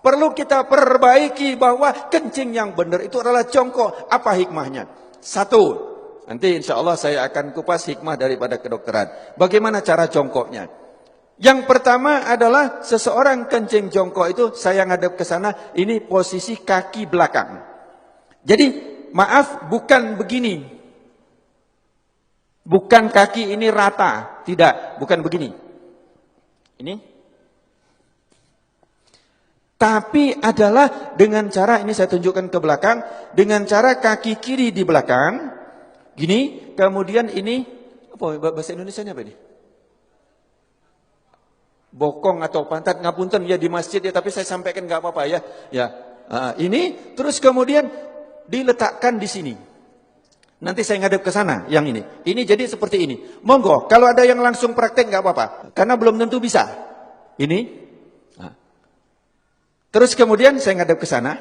Perlu kita perbaiki bahwa kencing yang benar itu adalah jongkok. Apa hikmahnya? Satu, nanti insya Allah saya akan kupas hikmah daripada kedokteran. Bagaimana cara jongkoknya? Yang pertama adalah seseorang kencing jongkok itu, saya ngadep ke sana, ini posisi kaki belakang. Jadi maaf, bukan begini. Bukan kaki ini rata, tidak, bukan begini. Ini. Tapi adalah dengan cara, ini saya tunjukkan ke belakang, dengan cara kaki kiri di belakang, gini, kemudian ini, apa bahasa Indonesianya apa ini? Bokong atau pantat, ngapunten ya di masjid ya, tapi saya sampaikan nggak apa-apa ya. Ya, ini terus kemudian diletakkan di sini. Nanti saya ngadep ke sana yang ini. Ini jadi seperti ini. Monggo, kalau ada yang langsung praktek nggak apa-apa, karena belum tentu bisa. Ini. Terus kemudian saya ngadep ke sana.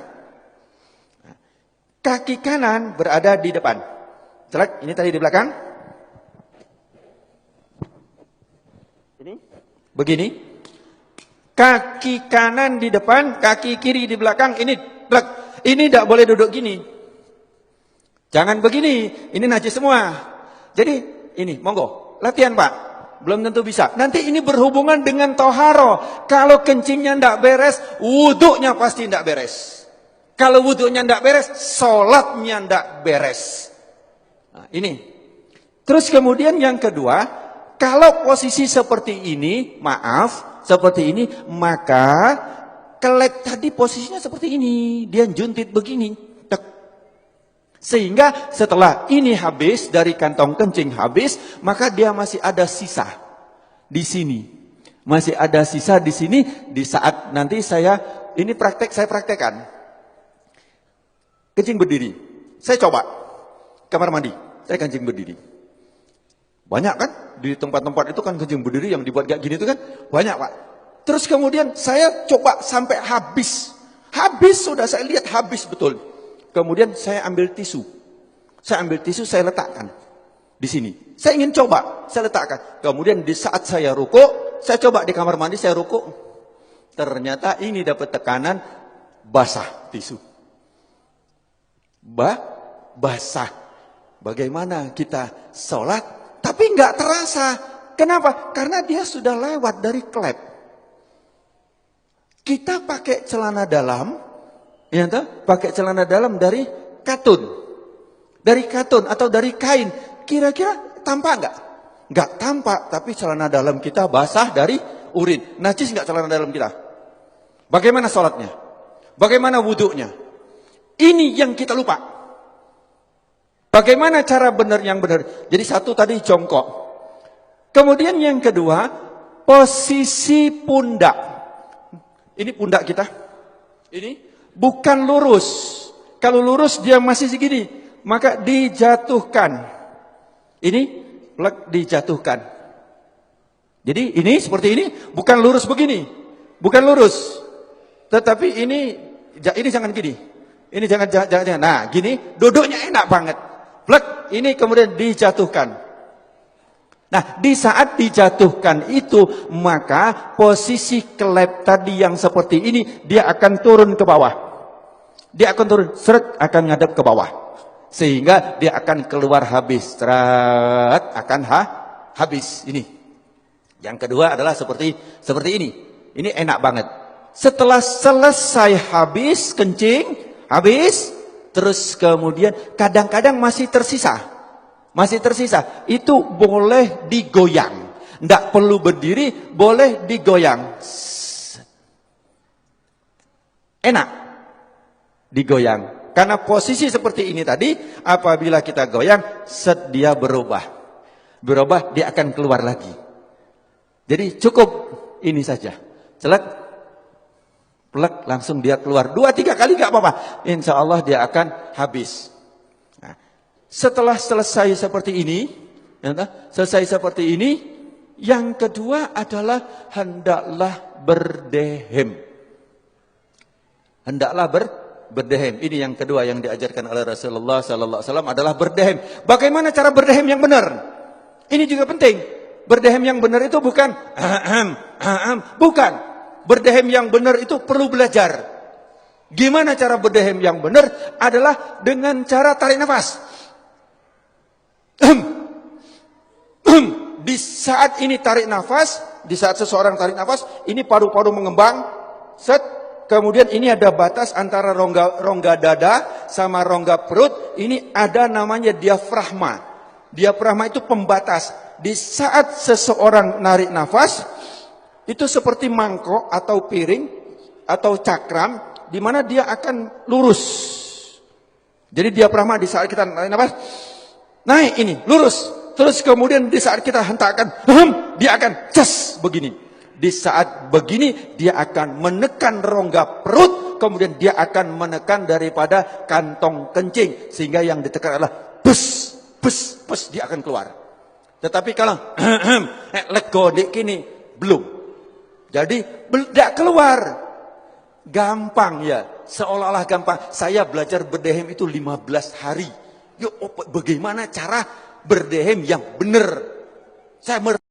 Kaki kanan berada di depan. Jelek, ini tadi di belakang. Ini. Begini. Kaki kanan di depan, kaki kiri di belakang. Ini tidak boleh duduk gini. Jangan begini, ini najis semua. Jadi ini, monggo, latihan Pak. Belum tentu bisa. Nanti ini berhubungan dengan toharo. Kalau kencingnya tidak beres, wuduknya pasti tidak beres. Kalau wuduknya tidak beres, sholatnya tidak beres. Nah, ini. Terus kemudian yang kedua, kalau posisi seperti ini, maaf, seperti ini, maka kelek tadi posisinya seperti ini. Dia juntit begini. Sehingga setelah ini habis, dari kantong kencing habis, maka dia masih ada sisa di sini. Masih ada sisa di sini, di saat nanti saya praktekkan. Kencing berdiri. Saya coba. Kamar mandi, saya kencing berdiri. Banyak kan? Di tempat-tempat itu kan kencing berdiri yang dibuat kayak gini itu kan banyak Pak. Terus kemudian saya coba sampai habis. Habis sudah saya lihat habis betul. Kemudian saya ambil tisu. Saya ambil tisu, saya letakkan di sini. Saya ingin coba, saya letakkan. Kemudian di saat saya rukuk, saya coba di kamar mandi, saya rukuk. Ternyata ini dapat tekanan basah tisu. Basah. Bagaimana kita sholat, tapi nggak terasa. Kenapa? Karena dia sudah lewat dari klep. Kita pakai celana dalam, ya toh? Pakai celana dalam dari katun. Dari katun atau dari kain. Kira-kira tampak enggak? Enggak tampak, tapi celana dalam kita basah dari urin. Najis enggak celana dalam kita? Bagaimana sholatnya? Bagaimana wuduknya? Ini yang kita lupa. Bagaimana cara benar yang benar? Jadi satu tadi jongkok. Kemudian yang kedua, posisi pundak. Ini pundak kita. Ini bukan lurus. Kalau lurus dia masih segini, maka dijatuhkan. Ini dijatuhkan. Jadi ini seperti ini, bukan lurus begini. Bukan lurus. Tetapi ini jangan gini. Ini jangan. Nah, gini duduknya enak banget. Ini kemudian dijatuhkan. Nah, di saat dijatuhkan itu, maka posisi kelep tadi yang seperti ini, dia akan turun ke bawah. Dia akan turun, seret, akan ngadep ke bawah. Sehingga dia akan keluar habis. Seret, akan habis. Ini. Yang kedua adalah seperti ini. Ini enak banget. Setelah selesai habis, kencing, habis, terus kemudian kadang-kadang masih tersisa. Itu boleh digoyang. Tidak perlu berdiri, boleh digoyang. Enak digoyang. Karena posisi seperti ini tadi, apabila kita goyang, dia berubah. Berubah, dia akan keluar lagi. Jadi cukup ini saja. Celek, plek, langsung dia keluar. 2-3 kali gak apa-apa. Insya Allah dia akan habis. Setelah selesai seperti ini, yang kedua adalah hendaklah berdehem. Hendaklah berdehem. Ini yang kedua yang diajarkan oleh Rasulullah sallallahu alaihi wasallam adalah berdehem. Bagaimana cara berdehem yang benar? Ini juga penting. Berdehem yang benar itu bukan bukan. berdehem yang benar itu perlu belajar. Gimana cara berdehem yang benar? Adalah dengan cara tarik nafas. Di saat ini tarik nafas, di saat seseorang tarik nafas, ini paru-paru mengembang, set, kemudian ini ada batas antara rongga dada sama rongga perut, ini ada namanya diafragma. Diafragma itu pembatas. Di saat seseorang narik nafas, itu seperti mangkok atau piring atau cakram, di mana dia akan lurus. Jadi diafragma di saat kita narik nafas, naik ini, lurus. Terus kemudian di saat kita hentakkan, dia akan cas begini. Di saat begini, dia akan menekan rongga perut, kemudian dia akan menekan daripada kantong kencing. Sehingga yang ditekan adalah bus, bus, bus, dia akan keluar. Tetapi kalau lego dik kini, belum. Jadi, tidak keluar. Gampang ya, seolah-olah gampang. Saya belajar berdehem itu 15 hari. Yuk, bagaimana cara berdehem yang benar? Saya